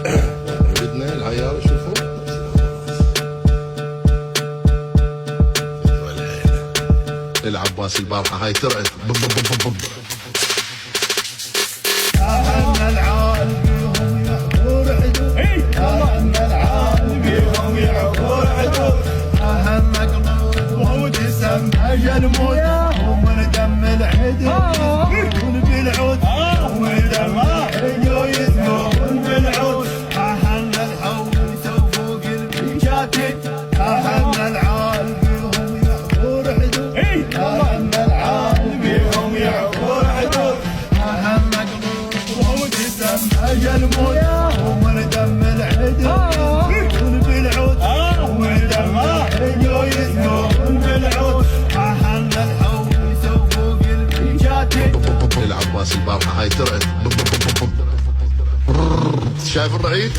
بدنا العيال يشوفوا العباس البارحة هاي ترعد أهلنا العال بيهم يحضر عدو أهلنا العال بيهم يحضر عدو أهلنا قلوبهم جسم أجل موت ومن دم العدو يسمون بالعود ومن دم العدو يسمون بالعود أهلنا الحول سوفوا قلبي شاكك أهلنا العال بيهم يحضر عدو أهلنا العال بيهم يحضر عدو أهلنا قلوبهم جسم أجل موت ومن دم العدو يسمون بالعود ومن دم العدو يسمون بالعود أهلنا الحول سوفوا قلبي شاكك العباس البارحة هاي ترعد شايف الرعيد